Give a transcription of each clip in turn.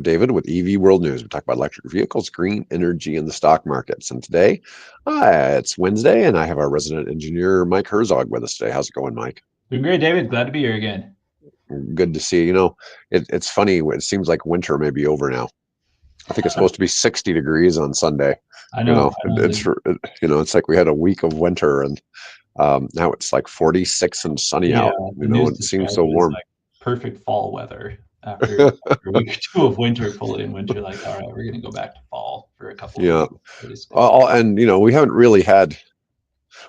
David with EV World News. We talk about electric vehicles, green energy, and the stock markets. And today, it's Wednesday, and I have our resident engineer, Mike Herzog, with us today. How's it going, Mike? Doing great, David. Glad to be here again. Good to see you. You know, it's funny. It seems like winter may be over now. I think it's supposed to be 60 degrees on Sunday. I know. It's like we had a week of winter, and now it's like 46 and sunny out. The news It seems so described it as warm. like perfect fall weather after a week or two of winter, fully in winter. Like, all right, we're going to go back to fall for a couple of weeks. And we haven't really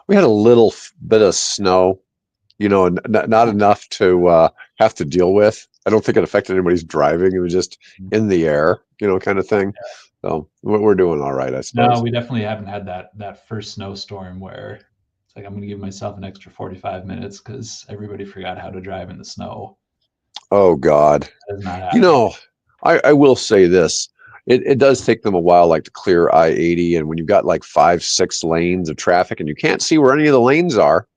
we had a little bit of snow, and not enough to have to deal with. I don't think it affected anybody's driving. It was just in the air, kind of thing. Yeah. So we're doing all right, I suppose. No, we definitely haven't had that first snowstorm where it's like, I'm going to give myself an extra 45 minutes because everybody forgot how to drive in the snow. Oh, God. That is not happening. I will say this. It does take them a while, like to clear I-80. And when you've got like 5-6 lanes of traffic and you can't see where any of the lanes are,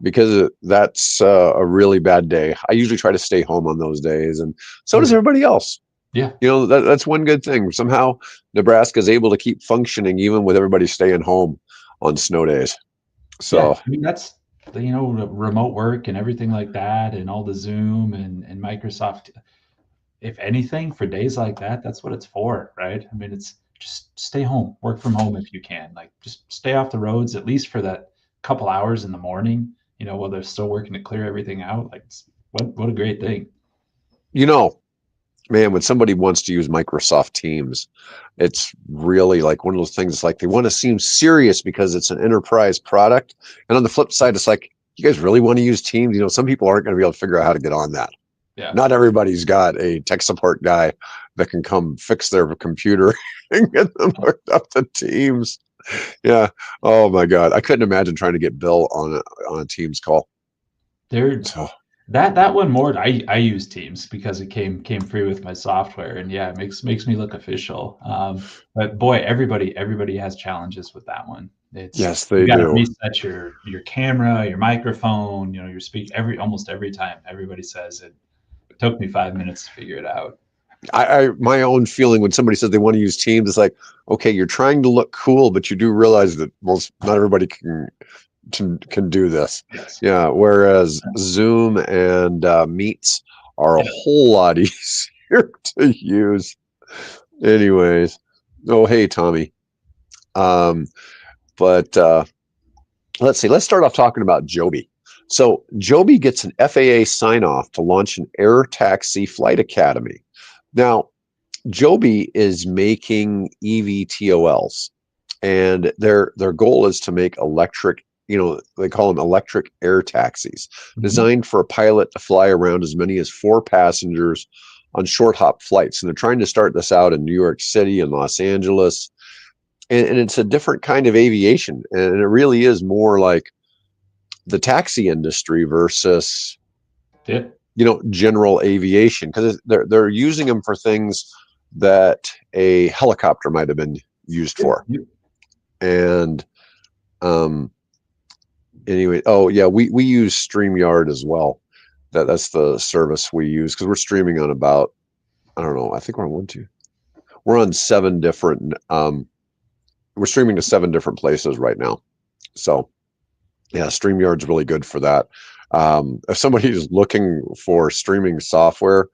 because that's a really bad day. I usually try to stay home on those days, and so does everybody else. Yeah. That's one good thing. Somehow Nebraska is able to keep functioning even with everybody staying home on snow days. So that's remote work and everything like that, and all the Zoom and Microsoft. If anything, for days like that, that's what it's for, right? I mean, it's just stay home, work from home if you can. Like, just stay off the roads at least for that couple hours in the morning, while they're still working to clear everything out. Like, what a great thing. Man, when somebody wants to use Microsoft Teams, it's really like one of those things. It's like they want to seem serious because it's an enterprise product. And on the flip side, it's like, you guys really want to use Teams? Some people aren't going to be able to figure out how to get on that. Yeah. Not everybody's got a tech support guy that can come fix their computer and get them hooked up to Teams. Yeah. Oh my God. I couldn't imagine trying to get Bill on a Teams call. That one more, I use Teams because it came free with my software, and it makes me look official. But boy, everybody has challenges with that one. Yes, they do. You got to reset your camera, your microphone, your speak almost every time. Everybody says it took me 5 minutes to figure it out. My own feeling when somebody says they want to use Teams, it's like, okay, you're trying to look cool, but you do realize that not everybody can do this. Yes. Yeah. Whereas Zoom and Meets are a whole lot easier to use. Anyways. Oh, hey, Tommy. But let's see. Let's start off talking about Joby. So Joby gets an FAA sign-off to launch an air taxi flight academy. Now, Joby is making eVTOLs, and their goal is to make electric, they call them electric air taxis, designed for a pilot to fly around as many as 4 passengers on short hop flights. And they're trying to start this out in New York City and Los Angeles. And it's a different kind of aviation. And it really is more like the taxi industry versus general aviation, because they're using them for things that a helicopter might have been used for. And anyway, we use StreamYard as well. That's the service we use because we're streaming on about, I don't know, I think we're on 7 different we're streaming to 7 different places right now. So StreamYard's really good for that. If somebody is looking for streaming software,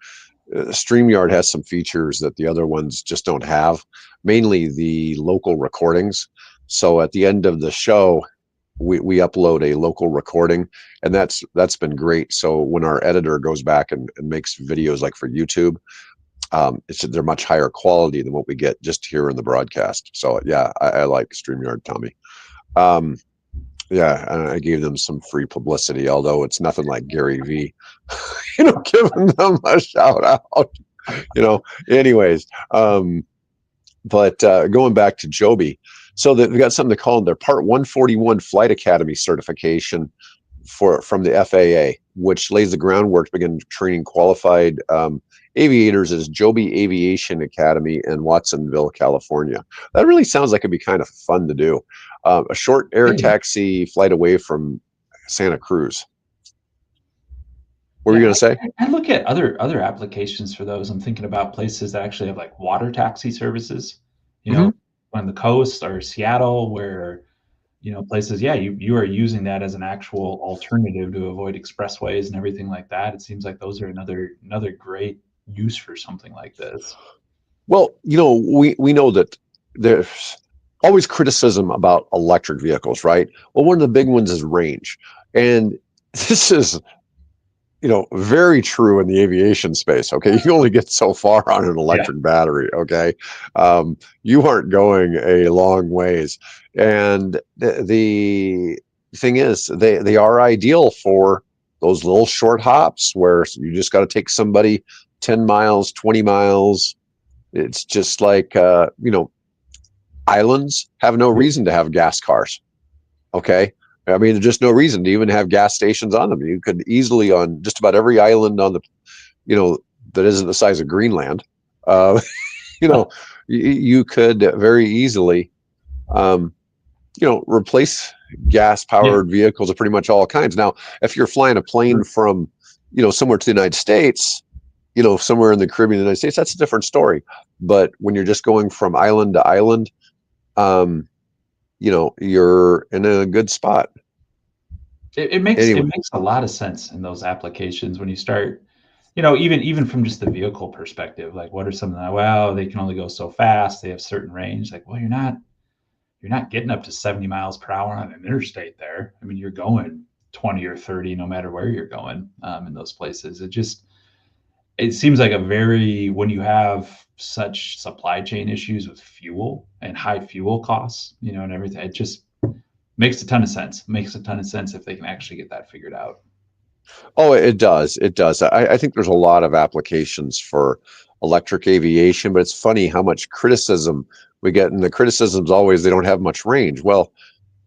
StreamYard has some features that the other ones just don't have, mainly the local recordings. So at the end of the show, we upload a local recording, and that's been great. So when our editor goes back and makes videos like for YouTube, they're much higher quality than what we get just here in the broadcast. So I like StreamYard, Tommy. I gave them some free publicity, although it's nothing like Gary V, giving them a shout out, anyways. But going back to Joby, so they've got something to call their Part 141 Flight Academy certification from the FAA, which lays the groundwork to begin training qualified aviators as Joby Aviation Academy in Watsonville, California. That really sounds like it'd be kind of fun to do. A short air taxi flight away from Santa Cruz. What were you going to say? I look at other applications for those. I'm thinking about places that actually have like water taxi services, you Hmm. know, on the coast or Seattle, where places, yeah, you are using that as an actual alternative to avoid expressways and everything like that. It seems like those are another great use for something like this. Well, we know that there's always criticism about electric vehicles, right? Well, one of the big ones is range. And this is, very true in the aviation space. Okay. You can only get so far on an Yeah. electric battery. Okay. You aren't going a long ways. And the thing is, they are ideal for those little short hops where you just got to take somebody 10 miles, 20 miles. It's just like, islands have no reason to have gas cars. Okay. I mean, there's just no reason to even have gas stations on them. You could easily, on just about every island on the, you know, that isn't the size of Greenland, uh, you know, you could very easily, um, replace gas Yeah. powered vehicles of pretty much all kinds. Now, if you're flying a plane Sure. from, somewhere to the United States, somewhere in the Caribbean, the United States, that's a different story. But when you're just going from island to island, um, you're in a good spot. It Anyway. makes a lot of sense in those applications when you start, even from just the vehicle perspective. Like, what are some of the, well, they can only go so fast, they have certain range. Like, well, you're not getting up to 70 miles per hour on an interstate there. I mean, you're going 20 or 30 no matter where you're going, in those places. It seems like when you have such supply chain issues with fuel and high fuel costs, and everything, it just makes a ton of sense. Makes a ton of sense if they can actually get that figured out. Oh, it does. It does. I think there's a lot of applications for electric aviation, but it's funny how much criticism we get. And the criticism is always they don't have much range. Well,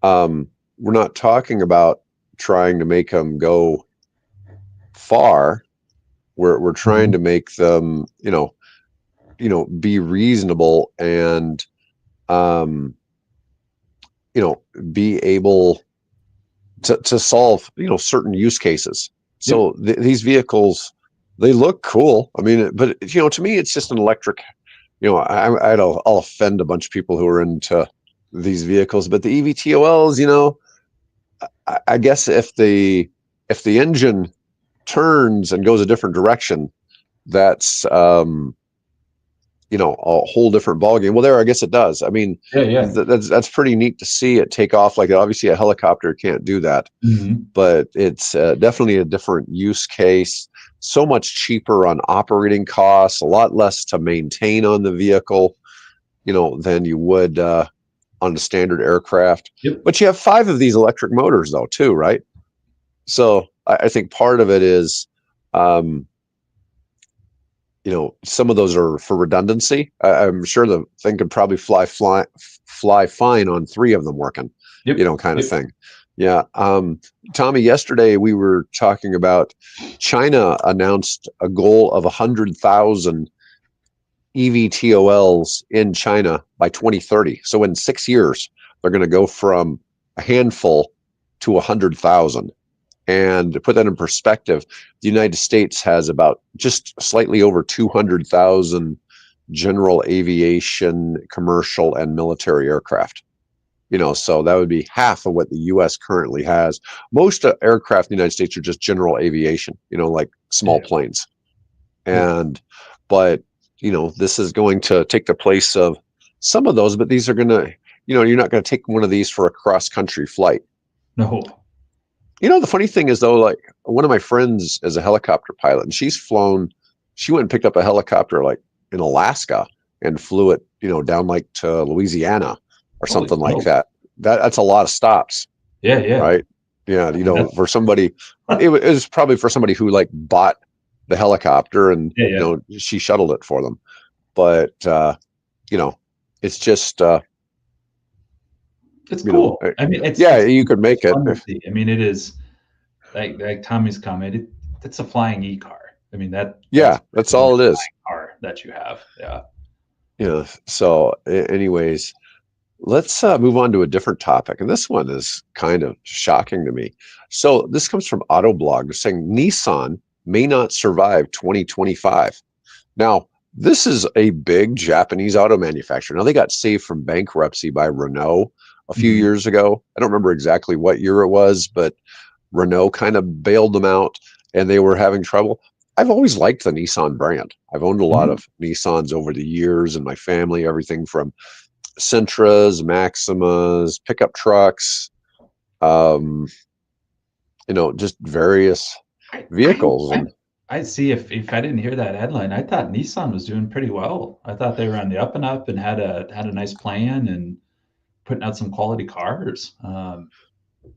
we're not talking about trying to make them go far. We're trying to Mhm. make them, be reasonable and, um, be able to solve certain use cases. Yep. So these vehicles, they look cool. I mean, but to me, it's just an electric. I'll offend a bunch of people who are into these vehicles, but the EVTOLs, I guess if the engine turns and goes a different direction, that's a whole different ballgame. Well, there, I guess it does. I mean, Yeah. Yeah. that's pretty neat to see it take off. Like obviously, a helicopter can't do that, Hmm. but it's definitely a different use case. So much cheaper on operating costs, a lot less to maintain on the vehicle, than you would on a standard aircraft. Yep. But you have 5 of these electric motors, though, too, right? So I think part of it is, um, some of those are for redundancy. I'm sure the thing could probably fly fine on 3 of them working, Yep. kind of Yep. thing. Yeah. Tommy, yesterday we were talking about China announced a goal of 100,000 EVTOLs in China by 2030. So in 6 years, they're going to go from a handful to 100,000. And to put that in perspective, the United States has about just slightly over 200,000 general aviation, commercial, and military aircraft. So that would be half of what the U.S. currently has. Most aircraft in the United States are just general aviation, like small Yeah. planes. Yep. And, but, this is going to take the place of some of those, but these are going to, you're not going to take one of these for a cross country flight. No. The funny thing is though, like one of my friends is a helicopter pilot and she went and picked up a helicopter like in Alaska and flew it, down like to Louisiana or Holy something like smoke. that. That's a lot of stops, Yeah. Yeah. right? Yeah. I mean, that's For somebody, it was probably for somebody who like bought the helicopter and, yeah. Yeah. she shuttled it for them. But, you know, it's just, It's cool. I mean, yeah, you could make it's it. fun to see. I mean, it is like Tommy's comment. It's a flying e-car. I mean, that's Yeah, that's really all a it is. flying car that you have. Yeah. So anyways, let's move on to a different topic. And this one is kind of shocking to me. So this comes from Autoblog saying Nissan may not survive 2025. Now, this is a big Japanese auto manufacturer. Now, they got saved from bankruptcy by Renault a few Mhm. years ago. I don't remember exactly what year it was, but Renault kind of bailed them out and they were having trouble. I've always liked the Nissan brand. I've owned a lot Mhm. of Nissans over the years in my family, everything from Sentras, Maximas, pickup trucks, um, just various I, I, vehicles. I, And I see if I didn't hear that headline, I thought Nissan was doing pretty well. I thought they were on the up and up and had a nice plan and putting out some quality cars.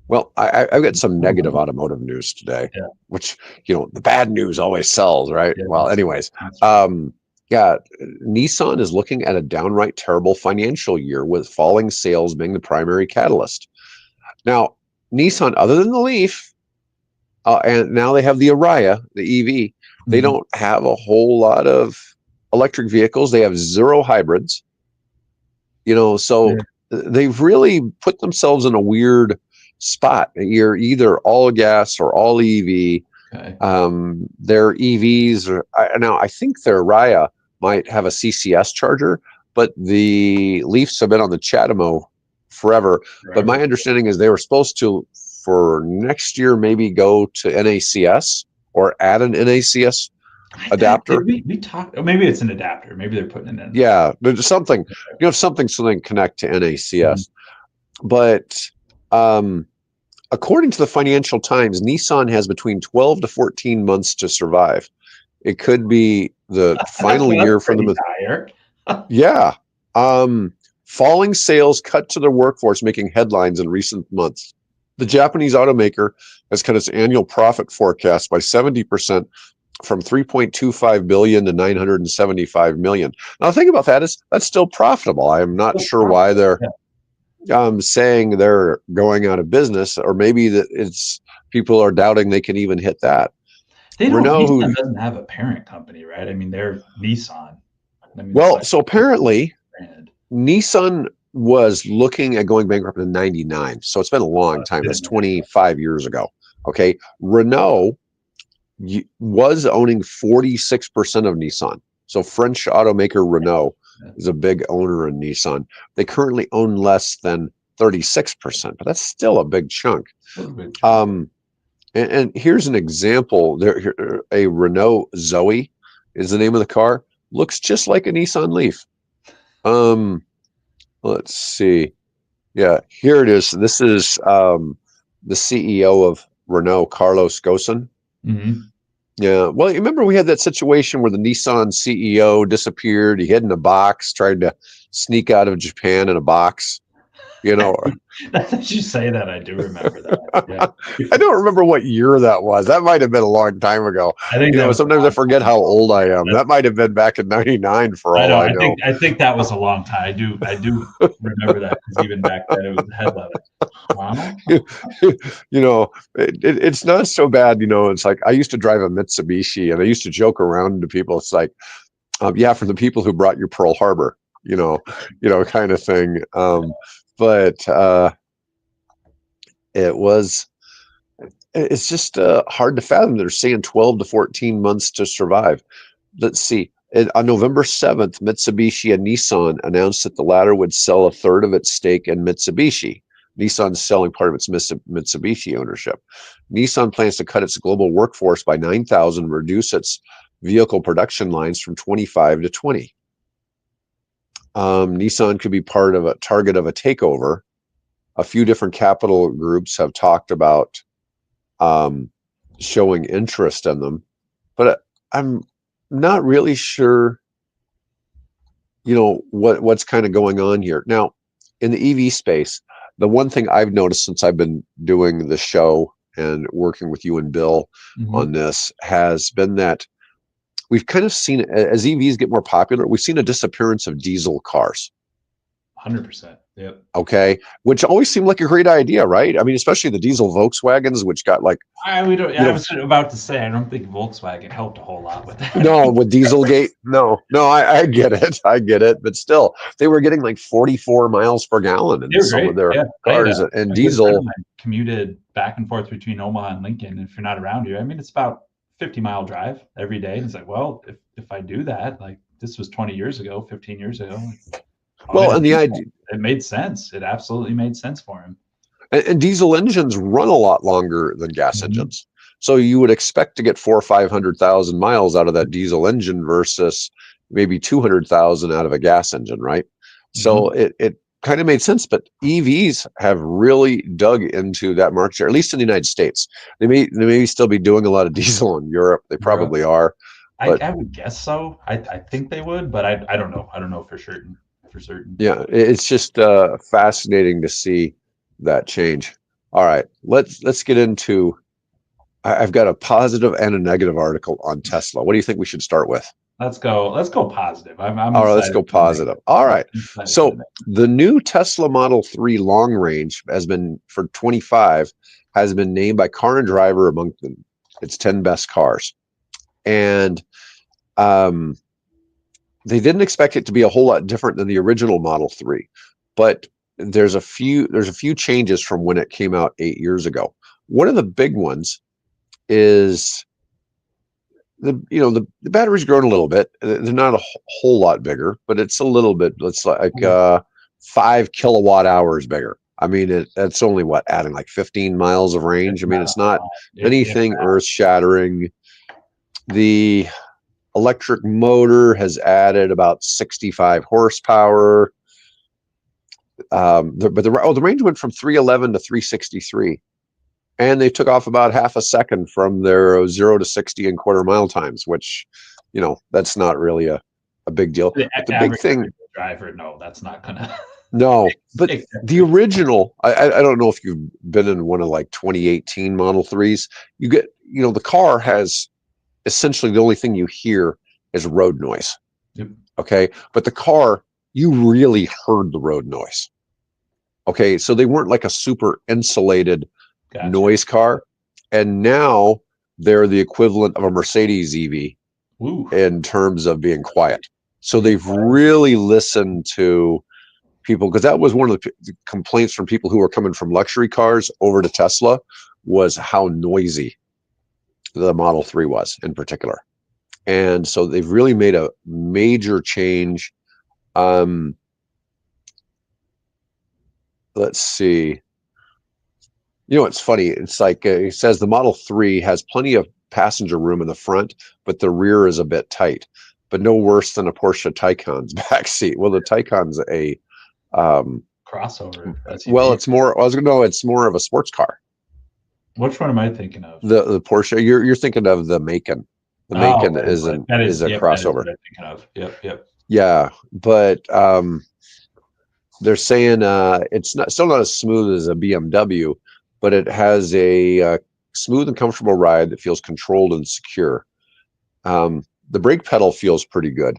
well, I've got some I don't negative know. automotive news today, Yeah, which, the bad news always sells, right? yeah, Well, anyways, that's true. yeah, Nissan is looking at a downright terrible financial year with falling sales being the primary catalyst. Now, Nissan, other than the Leaf, and now they have the Ariya, the EV, they Mhm. don't have a whole lot of electric vehicles. They have zero hybrids, so Yeah. they've really put themselves in a weird spot. You're either all gas or all EV. Okay. Their EVs now I think their Raya might have a CCS charger, but the Leafs have been on the Chatamo forever. But my Forever. understanding is they were supposed to, for next year, maybe go to NACS or add an NACS I thought did adapter. we talked? Oh, maybe it's an adapter. Maybe they're putting it in. Yeah, there's something, something so they can connect to Mhm. NACS. But according to the Financial Times, Nissan has between 12 to 14 months to survive. It could be the final That's year for pretty them. dire. Yeah. Um, Falling sales cut to their workforce, making headlines in recent months. The Japanese automaker has cut its annual profit forecast by 70% from 3.25 billion to 975 million. Now, the thing about that is that's still profitable. I'm not Still sure why profitable. they're Yeah. saying they're going out of business, or maybe that it's people are doubting they can even hit that. They don't. Renault, Nissan who, doesn't have a parent company, right? I mean, they're Nissan. I mean, it's well, like so apparently brand. Nissan was looking at going bankrupt in 99. So it's been a long time. That's Been there. 25 years ago. Okay. Renault was owning 46% of Nissan. So French automaker Renault Yeah. is a big owner in Nissan. They currently own less than 36%, but that's still a big chunk. Still a big chunk. Um, and here's an example. A Renault Zoe is the name of the car. Looks just like a Nissan Leaf. Um, let's see. Yeah, here it is. This is the CEO of Renault, Carlos Ghosn. Hmm. Yeah. Well, you remember we had that situation where the Nissan CEO disappeared. He hid in a box, tried to sneak out of Japan in a box. You know, That you say that, I do remember that. Yeah. I don't remember what year that was. That might have been a long time ago. I think that was a Sometimes I long forget time how ago. old I am. That's, That might have been back in '99 for I all know. I know. I think that was a long time. I do remember that because even back then it was a headline. Huh? It's not so bad. It's like I used to drive a Mitsubishi and I used to joke around to people. It's like, yeah, for the people who brought you Pearl Harbor, kind of thing. But it was, it's just hard to fathom. They're saying 12 to 14 months to survive. Let's see. On November 7th, Mitsubishi and Nissan announced that the latter would sell a third of its stake in Mitsubishi. Nissan's selling part of its Mitsubishi ownership. Nissan plans to cut its global workforce by 9,000, reduce its vehicle production lines from 25 to 20. Nissan could be part of a target of a takeover. A few different capital groups have talked about um, showing interest in them, but I'm not really sure, what's kind of going on here now in the EV space. The one thing I've noticed since I've been doing the show and working with you and Bill Hmm. on this has been that we've kind of seen, as EVs get more popular, we've seen a disappearance of diesel cars. 100%. Yep. Okay, which always seemed like a great idea, right? I mean, especially the diesel Volkswagens, which got like, We don't. you I know, was about to say I don't think Volkswagen helped a whole lot with that. no, with Dieselgate, no, I get it, but still, they were getting like 44 miles per gallon They in were some of great. their Yeah, I had cars, and a good friend of diesel. mine commuted back and forth between Omaha and Lincoln. And if you're not around here, I mean, it's about 50-mile drive every day. And it's like, well, if I do that, like this was 20 years ago, 15 years ago, like, I'm Well, gonna and the do that. idea, It made sense. It absolutely made sense for him. and diesel engines run a lot longer than gas engines. So you would expect to get 400,000 or 500,000 miles out of that diesel engine versus maybe 200,000 out of a gas engine, right? So it kind of made sense, but EVs have really dug into that market share, at least in the United States. They may still be doing a lot of diesel in Europe. They probably are, but I would guess so. I think they would, but I don't know. I don't know for certain. For certain. yeah, it's just fascinating to see that change. All right, let's get into. I've got a positive and a negative article on Tesla. What do you think we should start with? Let's go. Let's go positive. I'm All right, let's excited go for the next. positive. All right. I'm excited for the So next. the new Tesla Model 3 long range has been for 25 has been named by Car and Driver among its 10 best cars. And they didn't expect it to be a whole lot different than the original Model 3, but there's a few changes from when it came out 8 years ago. One of the big ones is the battery's grown a little bit. They're not a whole lot bigger, but it's a little bit. It's like 5 kilowatt hours bigger. I mean, that's only adding like 15 miles of range. I mean, it's not anything earth shattering. The electric motor has added about 65 horsepower. The range went from 311 to 363. And they took off about half a second from their 0 to 60 in quarter mile times, which, that's not really a big deal. The but the big thing, driver, no, that's not gonna. No, but the original, I don't know if you've been in one of like 2018 Model 3s. You get, the car has essentially the only thing you hear is road noise. Yep. Okay, but the car, you really heard the road noise. Okay, so they weren't like a super insulated noise car, and now they're the equivalent of a Mercedes EV in terms of being quiet. So they've really listened to people, because that was one of the complaints from people who were coming from luxury cars over to Tesla, was how noisy the Model 3 was in particular. And so they've really made a major change. Let's see. It's funny. It's like it says the Model 3 has plenty of passenger room in the front, but the rear is a bit tight, but no worse than a Porsche Taycan's back seat. Well, the Taycan's a crossover. Well, it's more. It's more of a sports car. Which one am I thinking of? The Porsche. You're thinking of the Macan. The Macan is a crossover. That is what I'm thinking of. Yep. Yeah, but they're saying it's still not as smooth as a BMW, but it has a smooth and comfortable ride that feels controlled and secure. The brake pedal feels pretty good.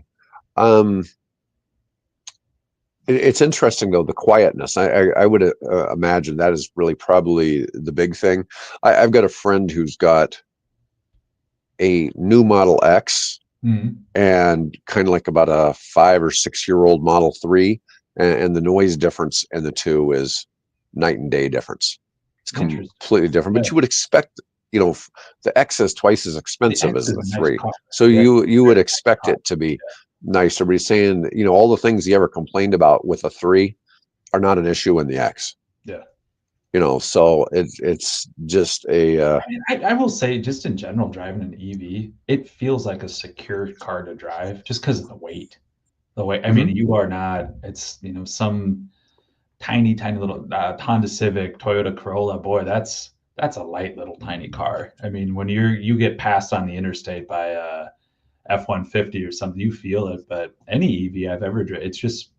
It's interesting, though, the quietness. I would imagine that is really probably the big thing. I've got a friend who's got a new Model X and kind of like about a 5 or 6 year old Model 3, and the noise difference in the two is night and day difference. It's completely different, but you would expect, the X is twice as expensive as the 3. So you would expect it to be nice. Everybody's saying, all the things he ever complained about with a 3 are not an issue in the X. Yeah. So it's just a. I will say, just in general, driving an EV, it feels like a secure car to drive, just because of the weight. I mean, you are not. It's some tiny little Honda Civic, Toyota Corolla. Boy, that's a light little tiny car. I mean, when you get passed on the interstate by a F-150 or something, you feel it. But any EV I've ever driven, it's just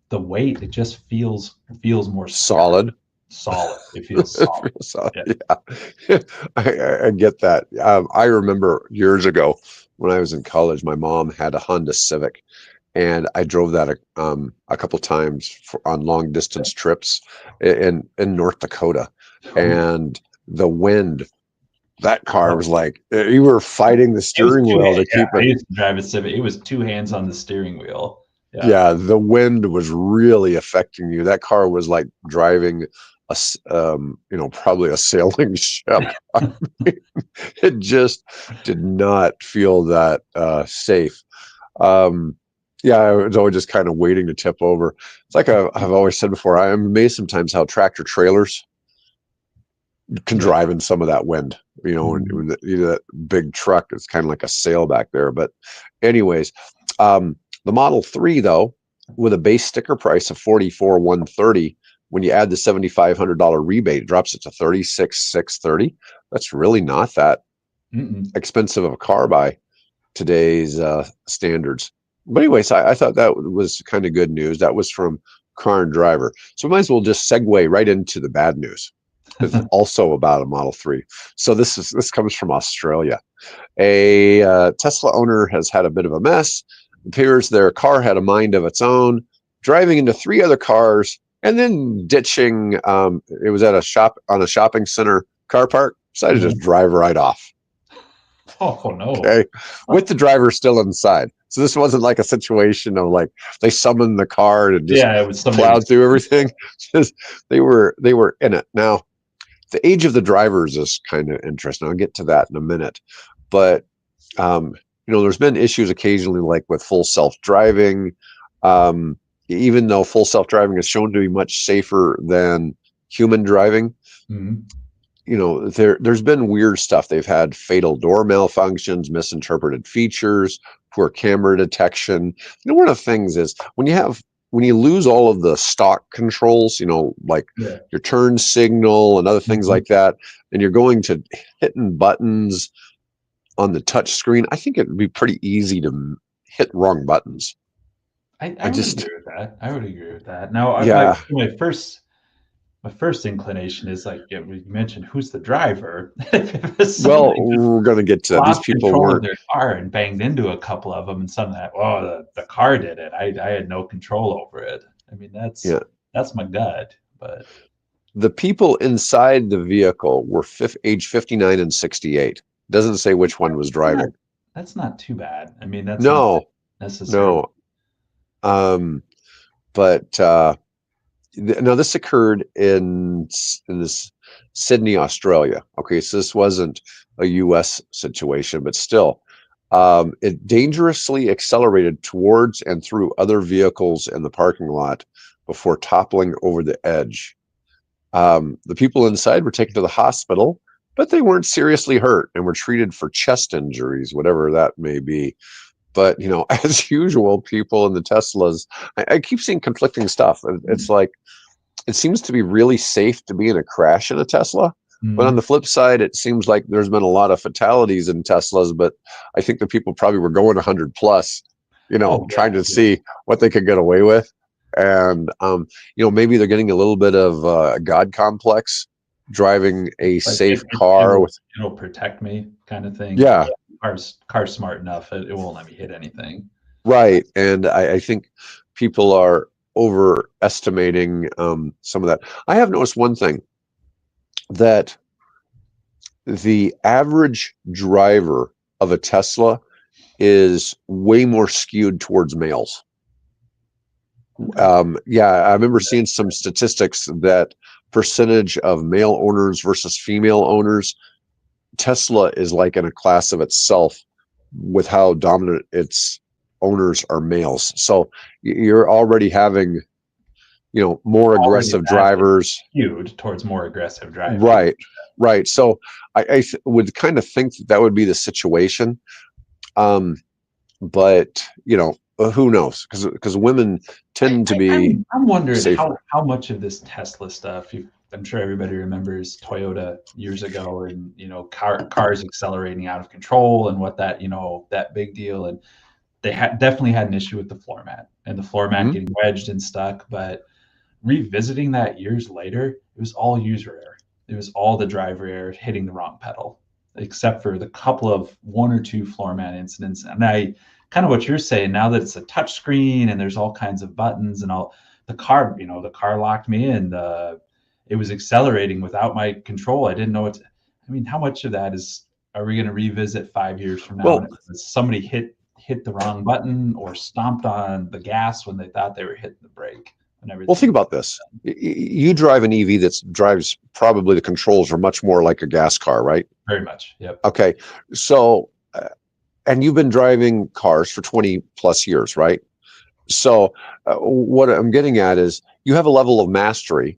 the weight. It just feels more solid. It feels solid. It feels solid. Yeah. I get that. I remember years ago when I was in college, my mom had a Honda Civic, and I drove that a couple times on long distance trips in North Dakota, and the wind. That car was like, you were fighting the steering wheel to keep it. I used to drive a Civic. It was 2 hands on the steering wheel. Yeah, the wind was really affecting you. That car was like driving probably a sailing ship. I mean, it just did not feel that safe. Um, yeah, I was always just kind of waiting to tip over. It's like I've always said before, I am amazed sometimes how tractor trailers can Yeah. drive in some of that wind. And Mhm. that big truck is kind of like a sail back there. But anyways, the Model 3 though, with a base sticker price of $44,130, when you add the $7,500 rebate, it drops it to $36,630. That's really not that Mm-mm. expensive of a car by today's standards. But anyways, I thought that was kind of good news. That was from Car and Driver. So we might as well just segue right into the bad news. It's also about a Model 3. So this comes from Australia. A Tesla owner has had a bit of a mess. It appears their car had a mind of its own, driving into three other cars and then ditching. It was at a shopping center car park. Decided to just Mhm. drive right off. Oh no. Okay, with the driver still inside. So this wasn't like a situation of like they summoned the car and just Yeah, it was somebody plowed was. through everything. Just they were in it. Now the age of the drivers is kind of interesting. I'll get to that in a minute, but um, there's been issues occasionally, like with full self-driving. Um, Even though full self-driving is shown to be much safer than human driving, Mhm. there's been weird stuff. They've had fatal door malfunctions, misinterpreted features, poor camera detection. One of the things is when you lose all of the stock controls, like Yeah. your turn signal and other things Mhm. like that, and you're going to hitting buttons on the touch screen, I think it would be pretty easy to hit wrong buttons. I I would just, agree with that. I would agree with that. Now, yeah. my first inclination is like, yeah, you mentioned who's the driver. If Well, somebody just we're going to get to that. These lost people control of weren't, their car and banged into a couple of them, and some of that, oh, the car did it. I had no control over it. I mean, yeah. that's my gut. But The people inside the vehicle were age 59 and 68. Doesn't say which one was that's not driving. that's not too bad. I mean, that's not No, necessarily. no. Um, but now this occurred in this Sydney, Australia. Okay, so this wasn't a U.S. situation, but still, it dangerously accelerated towards and through other vehicles in the parking lot before toppling over the edge. The people inside were taken to the hospital, but they weren't seriously hurt and were treated for chest injuries, whatever that may be. But as usual, people in the Teslas, I keep seeing conflicting stuff. It's like it seems to be really safe to be in a crash in a Tesla. But on the Mhm. flip side, it seems like there's been a lot of fatalities in Teslas. But I think the people probably were going 100 plus, Oh trying yeah, to yeah. see what they could get away with. And, maybe they're getting a little bit of God complex driving a Like safe car with, it'll protect me kind of thing. yeah, Car's smart enough. It won't let me hit anything. right. And I think people are overestimating some of that. I have noticed one thing that the average driver of a Tesla is way more skewed towards males. Okay. Yeah, I remember seeing some statistics that percentage of male owners versus female owners, Tesla is like in a class of itself with how dominant its owners are males. So you're already having, more Already aggressive that is drivers. skewed towards more aggressive driving. Right, right. So I would kind of think that would be the situation. Um, but who knows? Because women tend to be I'm wondering safer. how much of this Tesla stuff. I'm sure everybody remembers Toyota years ago, and cars accelerating out of control, and what that that big deal. And they definitely had an issue with the floor mat, and the floor mat Mhm. getting wedged and stuck. But revisiting that years later, it was all user error. It was all the driver error hitting the wrong pedal, except for the couple of one or two floor mat incidents. And I kind of what you're saying now that it's a touch screen and there's all kinds of buttons and all the car locked me in. It was accelerating without my control. I didn't know what. I mean, how much of that are we going to revisit 5 years from now? Well, And somebody hit the wrong button or stomped on the gas when they thought they were hitting the brake. and Well, think everything. about this. You drive an EV that drives, probably the controls are much more like a gas car, right? Very much. Yep. Okay. So, and you've been driving cars for 20 plus years, right? So, what I'm getting at is you have a level of mastery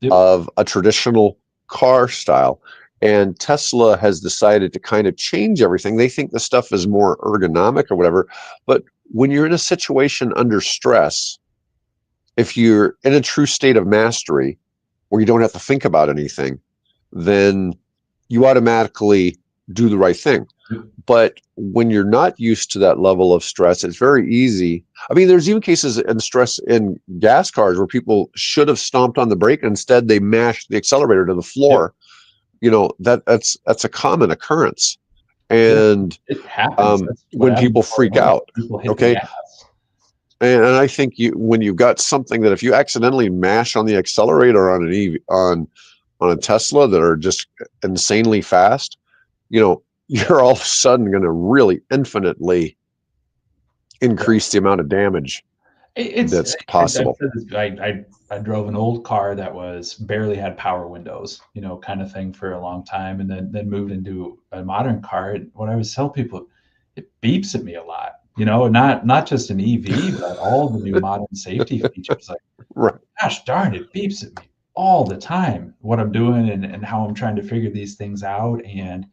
Yep. of a traditional car style. And Tesla has decided to kind of change everything. They think the stuff is more ergonomic or whatever. But when you're in a situation under stress, if you're in a true state of mastery where you don't have to think about anything, then you automatically do the right thing. Yep. But when you're not used to that level of stress, it's very easy. I mean, there's even cases in stress in gas cars where people should have stomped on the brake and instead they mashed the accelerator to the Yep. floor. You know, that's a common occurrence. Yeah. And It happens. That's what when happens people before you freak know it. out, People hit the okay, gas. and I think when you've got something that if you accidentally mash on the accelerator on an EV, on a Tesla that are just insanely fast, you know, you're all of a sudden going to really infinitely Yeah. increase the amount of damage It's that's possible. I drove an old car that was barely had power windows, kind of thing for a long time, and then moved into a modern car. And what I always tell people, it beeps at me a lot. Not just an EV, but all the new modern safety features. Like, Right. gosh darn, it beeps at me all the time. What I'm doing and how I'm trying to figure these things out, and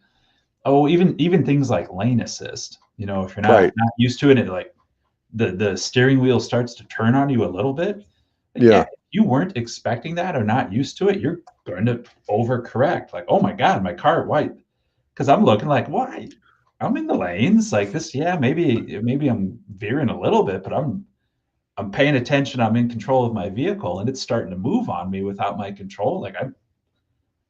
even things like lane assist. If you're not Right. not used to it, it like the steering wheel starts to turn on you a little bit. Yeah, Yeah. if you weren't expecting that or not used to it, you're going to overcorrect. Like, oh my God, my car, why? Because I'm looking like, why? I'm in the lanes like this. Yeah, maybe I'm veering a little bit, but I'm paying attention. I'm in control of my vehicle, and it's starting to move on me without my control. Like I'm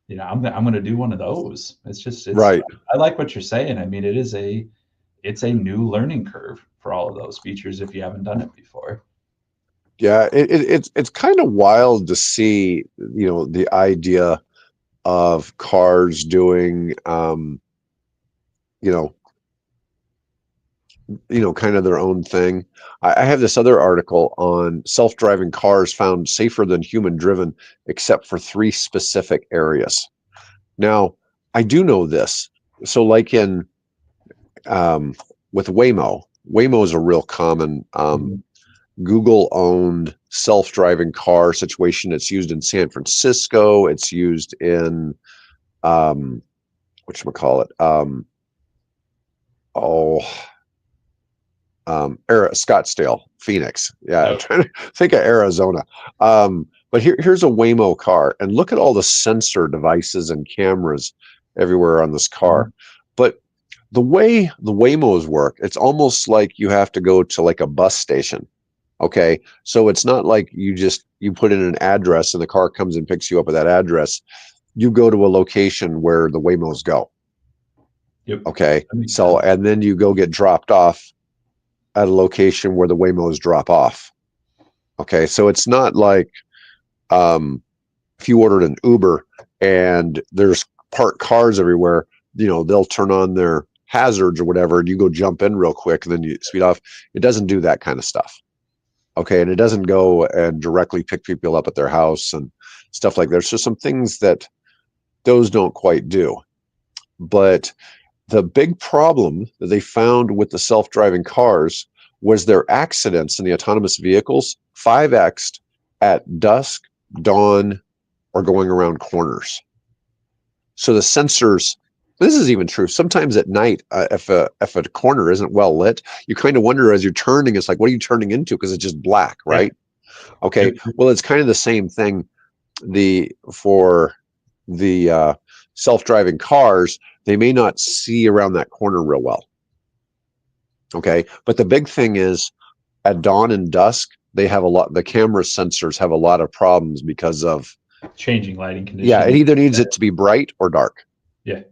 going to do one of those. It's. Right. I like what you're saying. I mean, it's a new learning curve for all of those features if you haven't done it before. Yeah. It's kind of wild to see, the idea of cars doing, you know, kind of their own thing. I have this other article on self-driving cars found safer than human-driven, except for three specific areas. Now, I do know this. So, like in with Waymo is a real common Mhm. Google-owned self-driving car situation. It's used in San Francisco. It's used in whatchamacallit, oh, Scottsdale, Phoenix. Yeah, I'm Oh, trying to think of Arizona. But here's a Waymo car, and look at all the sensor devices and cameras everywhere on this car. mhm. But the way the Waymos work, it's almost like you have to go to like a bus station. Okay, so it's not like you put in an address and the car comes and picks you up at that address. You go to a location where the Waymos go. Yep, Okay, that makes so sense. and then you go get dropped off at a location where the Waymos drop off. Okay, so it's not like if you ordered an Uber and there's parked cars everywhere, they'll turn on their hazards or whatever, and you go jump in real quick and then you speed off. It doesn't do that kind of stuff. Okay, and it doesn't go and directly pick people up at their house and stuff like that. There's just some things that those don't quite do. But the big problem that they found with the self-driving cars was their accidents in the autonomous vehicles 5x'd at dusk, dawn, or going around corners. So the sensors, this is even true. Sometimes at night, if a corner isn't well lit, you kind of wonder as you're turning, it's like, what are you turning into? Because it's just black, Yeah. right? Okay. Yep. Well, it's kind of the same thing. For the self-driving cars, they may not see around that corner real well. Okay, but the big thing is at dawn and dusk, they have a lot. The camera sensors have a lot of problems because of Changing lighting yeah. It conditions. either needs it to be bright or dark. Yeah.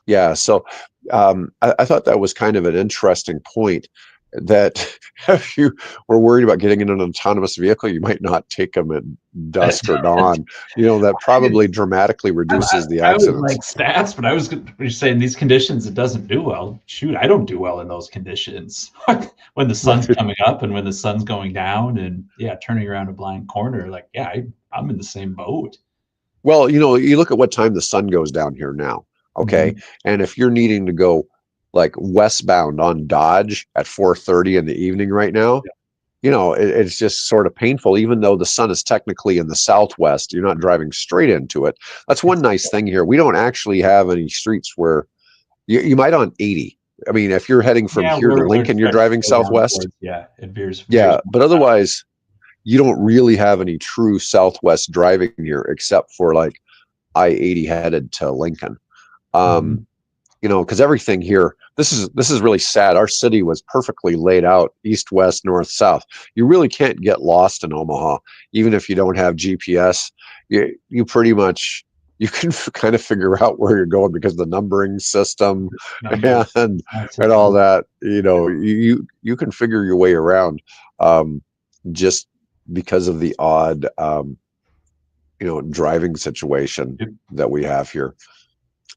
Yeah, so I thought that was kind of an interesting point. that if you were worried about getting in an autonomous vehicle, you might not take them at That, dusk or dawn. That probably dramatically reduces the I would accidents. like stats, but you're saying these conditions it doesn't do well. Shoot, I don't do well in those conditions. When the sun's coming up and when the sun's going down, and yeah, turning around a blind corner, like yeah, I'm in the same boat. Well, you look at what time the sun goes down here now, okay? Mhm. And if you're needing to go like westbound on Dodge at 4:30 in the evening right now, it's just sort of painful. Even though the sun is technically in the southwest, you're not driving straight into it. That's one nice thing here. We don't actually have any streets where you might on 80. I mean, if you're heading from Yeah, here to where it Lincoln, you're starts to driving go down southwest. towards, yeah, it veers Yeah, but otherwise, you don't really have any true southwest driving here except for like I-80 headed to Lincoln. Mhm. Um, because everything here, this is really sad. Our city was perfectly laid out east, west, north, south. You really can't get lost in Omaha, even if you don't have GPS. You pretty much you can kind of figure out where you're going because the numbering system Numbers. and That's and all it. that. You can figure your way around just because of the odd driving situation Yep. that we have here.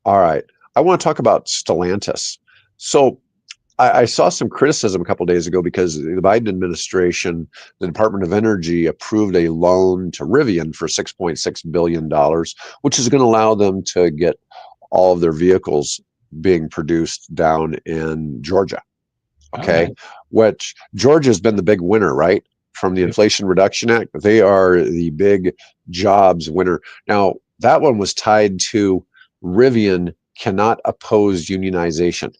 All right. I want to talk about Stellantis. So I saw some criticism a couple of days ago because the Biden administration, the Department of Energy, approved a loan to Rivian for $6.6 billion, which is going to allow them to get all of their vehicles being produced down in Georgia. Okay. Okay. Which Georgia's been the big winner, right? From the Yep. Inflation Reduction Act. They are the big jobs winner. Now, that one was tied to Rivian cannot oppose unionization.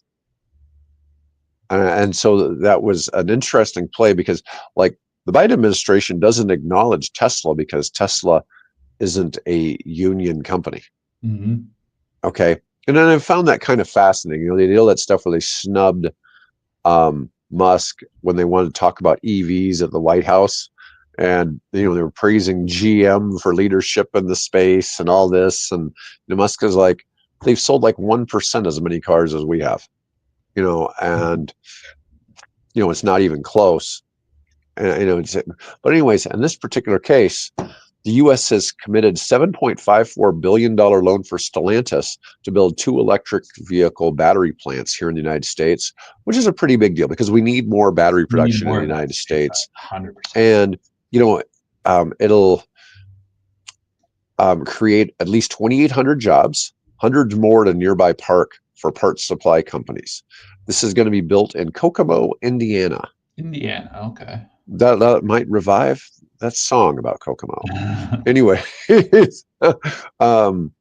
And so that was an interesting play because, like, the Biden administration doesn't acknowledge Tesla because Tesla isn't a union company. Hmm. Okay. And then I found that kind of fascinating. They did all that stuff where they snubbed Musk when they wanted to talk about EVs at the White House. And they were praising GM for leadership in the space and all this. And Musk is like, they've sold like 1% as many cars as we have, and it's not even close. And but anyways, in this particular case, the U.S. has committed $7.54 billion loan for Stellantis to build 2 electric vehicle battery plants here in the United States, which is a pretty big deal because we need more battery We need production in more the of that United stateside, States. 100%. And, it'll create at least 2,800 jobs, hundreds more at a nearby park for parts supply companies. This is going to be built in Kokomo, Indiana. Indiana, okay. That might revive that song about Kokomo. Anyway, um,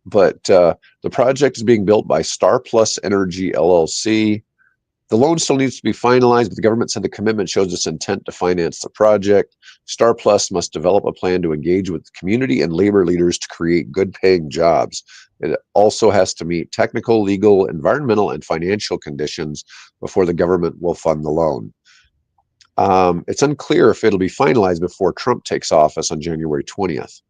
but the project is being built by Star Plus Energy LLC. The loan still needs to be finalized, but the government said the commitment shows its intent to finance the project. Star Plus must develop a plan to engage with the community and labor leaders to create good paying jobs. It also has to meet technical, legal, environmental, and financial conditions before the government will fund the loan. It's unclear if it'll be finalized before Trump takes office on January 20th.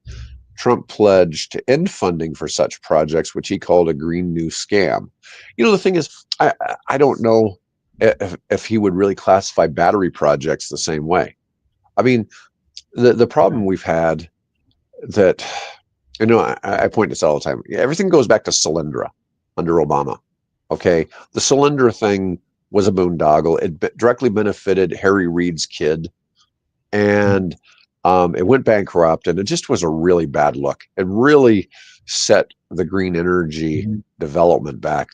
Trump pledged to end funding for such projects, which he called a Green New Scam. The thing is, I don't know if he would really classify battery projects the same way. I mean, the problem we've had that, I point this all the time. Everything goes back to Solyndra under Obama. Okay. The Solyndra thing was a boondoggle. It directly benefited Harry Reid's kid. And it went bankrupt, and it just was a really bad look. It really set the green energy Mhm. development back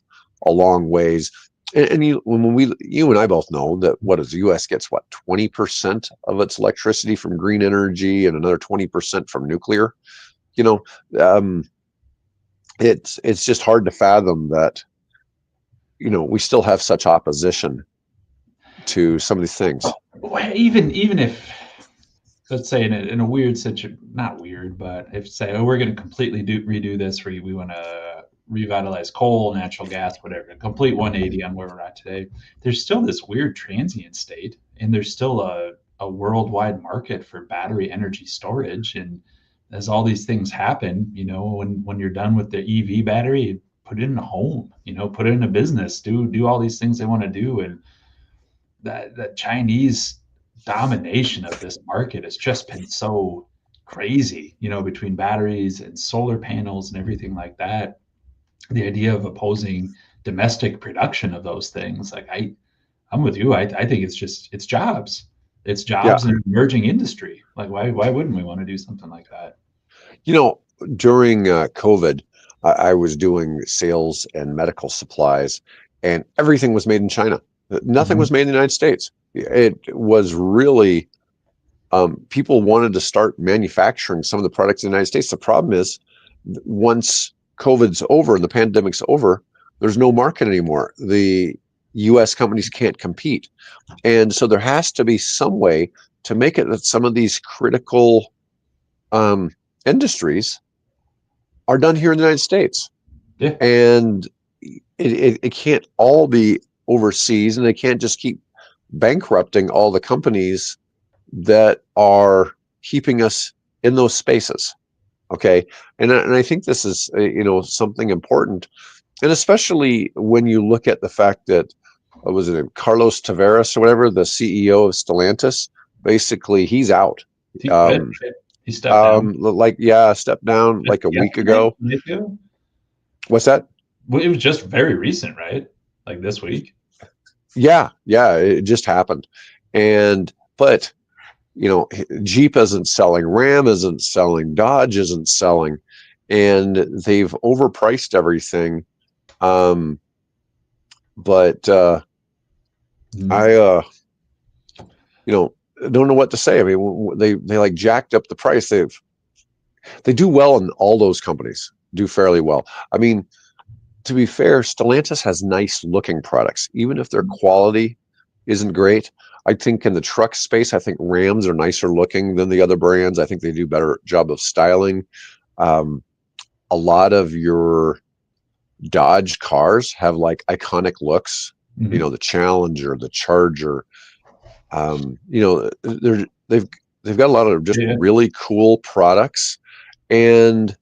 a long ways. And you and I both know that what is the U.S. gets 20% of its electricity from green energy and another 20% from nuclear. You know, um, it's just hard to fathom that we still have such opposition to some of these things. Well, even if, let's say in a weird situation, not weird, but if say, oh, we're going to completely redo this, we want to revitalize coal, natural gas, whatever, a complete 180 on where we're at today, there's still this weird transient state, and there's still a worldwide market for battery energy storage. And as all these things happen, when you're done with the EV battery, put it in a home, put it in a business, do all these things they want to do. And that the Chinese domination of this market has just been so crazy, between batteries and solar panels and everything like that. The idea of opposing domestic production of those things, like I'm with you. I think it's jobs. It's Yeah. jobs in emerging industry. Like why wouldn't we want to do something like that? You know, during COVID, I was doing sales and medical supplies, and everything was made in China. Nothing Mhm. was made in the United States. It was really, people wanted to start manufacturing some of the products in the United States. The problem is, once COVID's over and the pandemic's over, there's no market anymore. The US companies can't compete. And so there has to be some way to make it that some of these critical um, industries are done here in the United States. Yeah. And it can't all be overseas, and they can't just keep bankrupting all the companies that are keeping us in those spaces. Okay. And I think this is, something important. And especially when you look at the fact that, was it Carlos Tavares or whatever, the CEO of Stellantis, basically he's out. He quit. Um, Right? He stepped down like, yeah, stepped down just like a week yesterday. ago. What's that? Well, it was just very recent, right? Like this week. Yeah, it just happened. And but Jeep isn't selling, Ram isn't selling, Dodge isn't selling, and they've overpriced everything. Um, but Mhm. I don't know what to say. I mean, they like jacked up the price. They do well in all those companies, do fairly well. I mean, to be fair, Stellantis has nice looking products, even if their quality isn't great. I think in the truck space, I think Rams are nicer looking than the other brands. I think they do better job of styling. Um, a lot of your Dodge cars have like iconic looks. Mhm. The Challenger, the Charger. They've they've got a lot of just Yeah. really cool products, and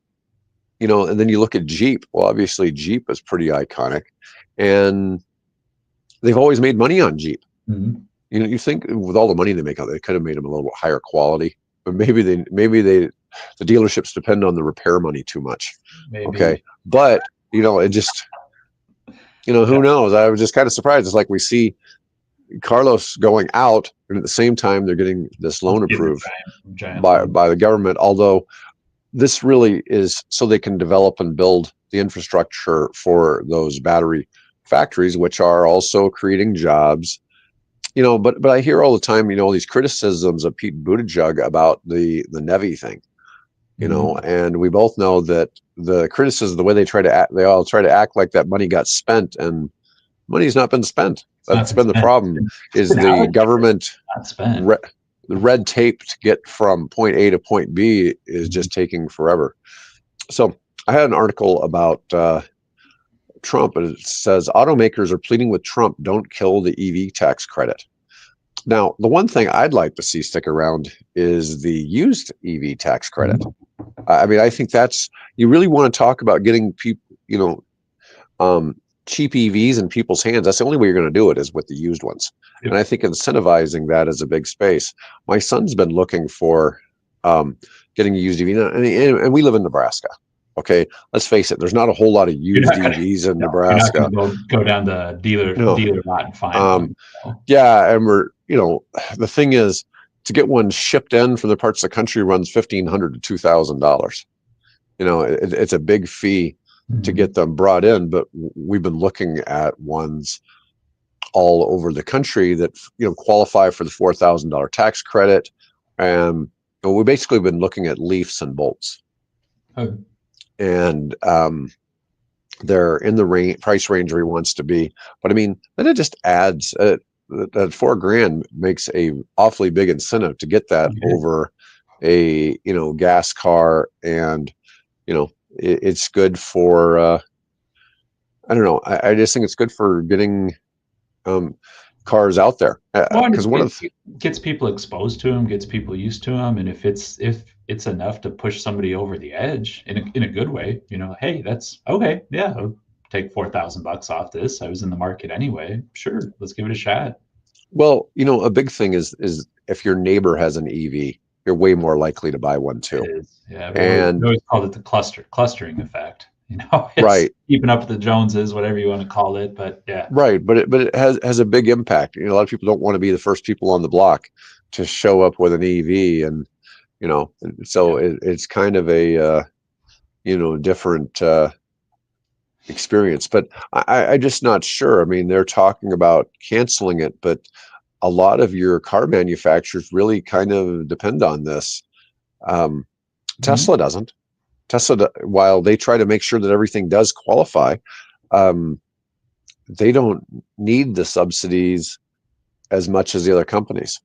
and then you look at Jeep. Well, obviously Jeep is pretty iconic, and they've always made money on Jeep. Mhm. You think with all the money they make out, they could have made them a little higher quality, but the dealerships depend on the repair money too much. Okay, Maybe. but it just Yeah. who knows? I was just kind of surprised. It's like we see Carlos going out, and at the same time they're getting this loan Getting a approved giant by loan. by the government. Although this really is so they can develop and build the infrastructure for those battery factories, which are also creating jobs. But I hear all the time, all these criticisms of Pete Buttigieg about the Nevi thing, Mhm. and we both know that the criticism, the way they all try to act like that money got spent, and money's not been spent. It's not That's been been the spent. problem, It's is been the allocated, government, not spent. re- the red tape to get from point A to point B is Mhm. just taking forever. So I had an article about Trump, and it says automakers are pleading with Trump, don't kill the EV tax credit. Now, the one thing I'd like to see stick around is the used EV tax credit. Mhm. I mean, I think you really want to talk about getting people, um, cheap EVs in people's hands. That's the only way you're going to do it, is with the used ones. And Yep. I think incentivizing that is a big space. My son's been looking for um, getting a used EV, and we live in Nebraska. Okay, let's face it. There's not a whole lot of You're used not gonna EVs in no, you're not Nebraska. gonna go down the No. dealer lot and find Um, one. So, yeah, and the thing is, to get one shipped in from the parts of the country runs $1,500 to $2,000. It's a big fee to mhm. get them brought in, but we've been looking at ones all over the country that qualify for the $4,000 tax credit, and we've basically been looking at leafs and bolts, Oh, and they're in the price range where he wants to be. But I mean, then it just adds that $4,000 makes a awfully big incentive to get that yeah. over a gas car, and it's good for I don't know. I just think it's good for getting um, cars out there, Well, and because one of it gets people exposed to them, gets people used to them, and if it's enough to push somebody over the edge in a good way, hey, that's okay. Yeah, I'll take $4,000 off this. I was in the market anyway. Sure, let's give it a shot. Well, a big thing is if your neighbor has an EV, you're way more likely to buy one It too. is. Yeah, we And always called it the clustering effect. It's right, keeping up with the Joneses, whatever you want to call it. But yeah, right, but it has a big impact. A lot of people don't want to be the first people on the block to show up with an EV, and so yeah. it's kind of a different experience. But I just not sure. I mean, they're talking about canceling it, but a lot of your car manufacturers really kind of depend on this. Um, Mhm. Tesla doesn't. While they try to make sure that everything does qualify, um, they don't need the subsidies as much as the other companies.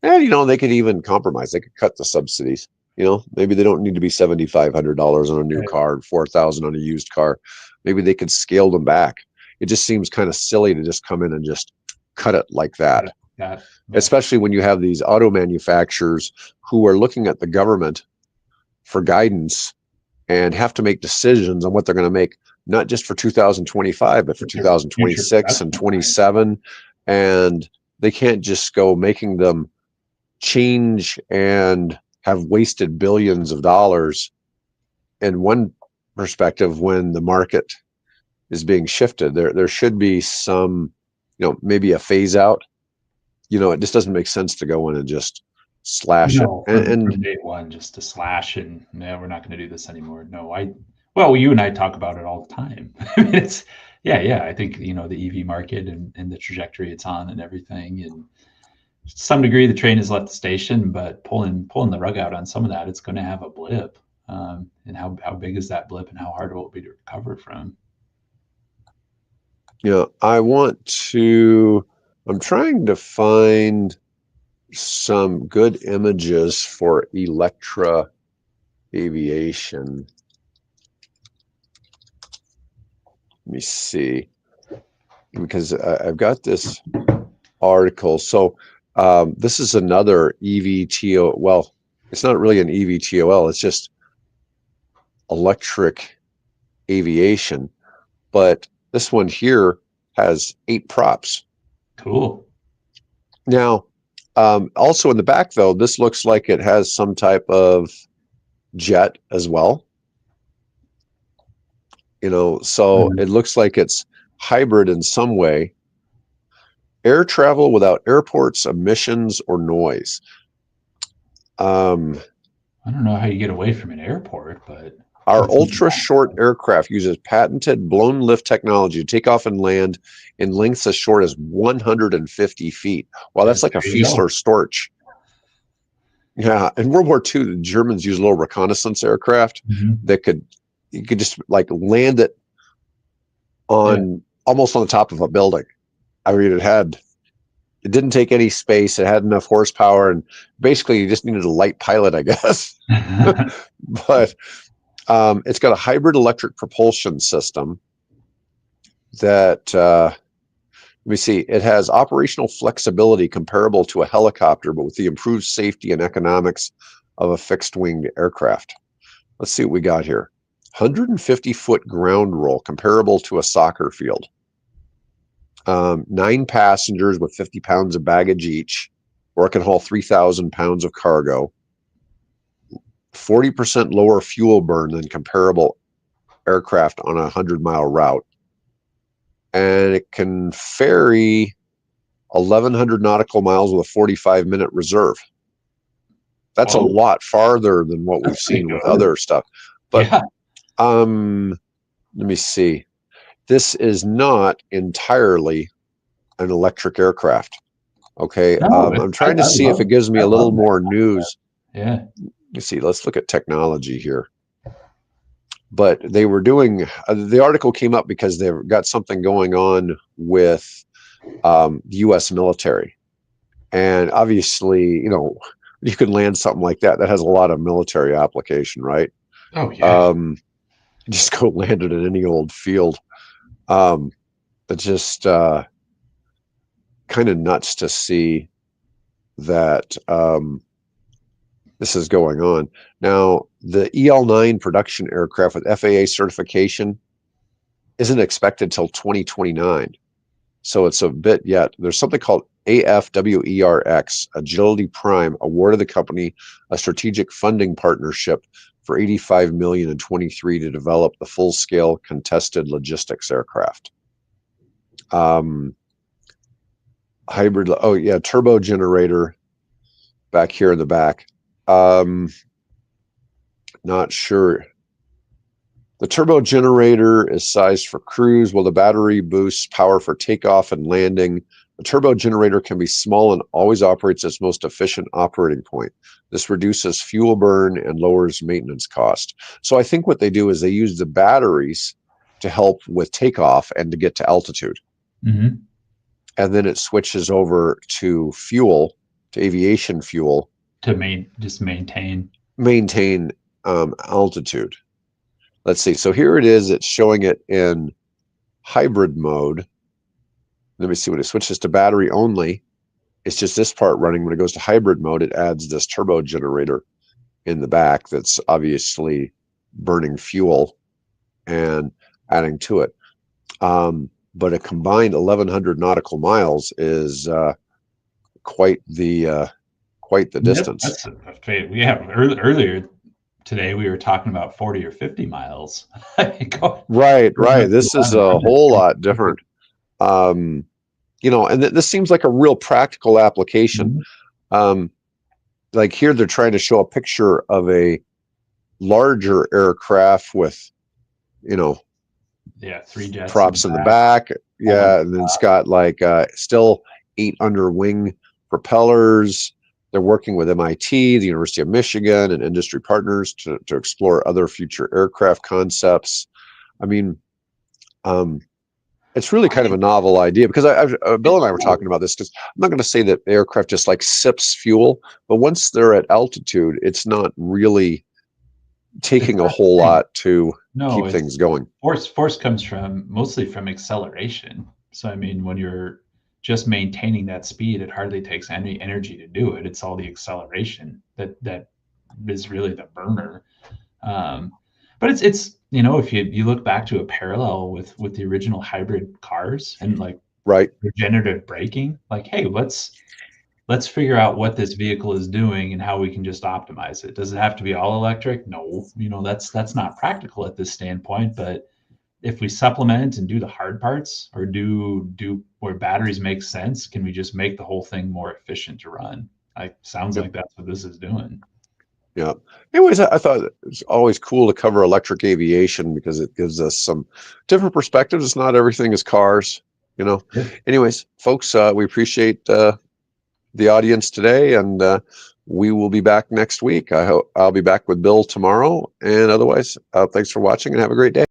And they could even compromise. They could cut the subsidies. Maybe they don't need to be $7,500 on a new Right. car, 4,000 on a used car. Maybe they could scale them back. It just seems kind of silly to just come in and just cut it like Got that, it. Got it. Yeah. especially when you have these auto manufacturers who are looking at the government for guidance and have to make decisions on what they're going to make, not just for 2025, but for Future 2026 and production line. 27. And they can't just go making them change and have wasted billions of dollars in one perspective when the market is being shifted. There should be some, maybe a phase out. It just doesn't make sense to go in and just slash it. No, And, from and day one, just to slash and no, we're not going to do this anymore. No, well, you and I talk about it all the time. I mean, yeah. I think the EV market and the trajectory it's on and everything, and to some degree the train has left the station, but pulling the rug out on some of that, it's going to have a blip. And how big is that blip, and how hard will it be to recover from? I'm trying to find some good images for Electra Aviation. Let me see, because I've got this article. So this is another EVTO. Well, it's not really an EVTOL. It's just electric aviation. But this one here has 8 props. Cool. Now, also in the back, though, this looks like it has some type of jet as well. So Mhm. it looks like it's hybrid in some way. Air travel without airports, emissions, or noise. Um, I don't know how you get away from an airport, but our that's ultra short aircraft uses patented blown lift technology to take off and land in lengths as short as 150 feet. Wow, that's like a there you go. Fiesler Storch. Yeah, in World War II, the Germans used little reconnaissance aircraft Mhm. that you could just like land it Yeah. on almost on the top of a building. I mean, it didn't take any space. It had enough horsepower, and basically, you just needed a light pilot, I guess. But it's got a hybrid electric propulsion system that let me see. It has operational flexibility comparable to a helicopter, but with the improved safety and economics of a fixed-winged aircraft. Let's see what we got here. 150-foot ground roll comparable to a soccer field. 9 passengers with 50 pounds of baggage each, or it can haul 3,000 pounds of cargo. 40% lower fuel burn than comparable aircraft on a 100-mile route. And it can ferry 1,100 nautical miles with a 45-minute reserve. That's a Whoa, lot farther than what we've that's pretty seen with good. other stuff. But Yeah. let me see. This is not entirely an electric aircraft. Okay. No, I'm trying to I see if love it gives me I a little love that more concept. news. Yeah. You see, let's look at technology here. But they were doing the article came up because they've got something going on with the U.S. military, and obviously, you can land something like that. That has a lot of military application, right? Oh yeah. Um, just go land it in any old field. Um, it's just kind of nuts to see that this is going on. Now, the EL9 production aircraft with FAA certification isn't expected till 2029. So it's a bit yet. There's something called AFWERX, Agility Prime, awarded the company a strategic funding partnership for $85 million in 23 to develop the full-scale contested logistics aircraft. Hybrid, oh yeah, turbo generator back here in the back. Not sure. The turbo generator is sized for cruise, while the battery boosts power for takeoff and landing. The turbo generator can be small and always operates its most efficient operating point. This reduces fuel burn and lowers maintenance cost. So I think what they do is they use the batteries to help with takeoff and to get to altitude. Mm-hmm. And then it switches over to fuel, to aviation fuel. To just maintain altitude. Let's see. So here it is. It's showing it in hybrid mode. Let me see when it switches to battery only. It's just this part running. When it goes to hybrid mode, it adds this turbo generator in the back that's obviously burning fuel and adding to it. But a combined 1,100 nautical miles is quite the distance. Yeah, earlier today we were talking about 40 or 50 miles. Right. This is a whole lot different. And this seems like a real practical application. Mm-hmm. Like here, they're trying to show a picture of a larger aircraft with, 3 jets props in the back. Yeah, and then it's got like still 8 under wing propellers. They're working with MIT, the University of Michigan, and industry partners to explore other future aircraft concepts. I mean, it's really kind of a novel idea, because Bill and I were talking about this, because I'm not going to say that the aircraft just like sips fuel, but once they're at altitude, it's not really taking a whole lot to keep things going. Force comes mostly from acceleration. So I mean, when you're just maintaining that speed, it hardly takes any energy to do it. It's all the acceleration that is really the burner. But it's if you look back to a parallel with the original hybrid cars and like regenerative braking, like, hey, let's figure out what this vehicle is doing and how we can just optimize it. Does it have to be all electric? No, that's not practical at this standpoint. But if we supplement and do the hard parts, or do where batteries make sense, can we just make the whole thing more efficient to run? Sounds like that's what this is doing. Yeah. Anyways, I thought it's always cool to cover electric aviation, because it gives us some different perspectives. It's not everything is cars, Yeah. Anyways, folks, we appreciate the audience today, and we will be back next week. I hope I'll be back with Bill tomorrow. And otherwise, thanks for watching, and have a great day.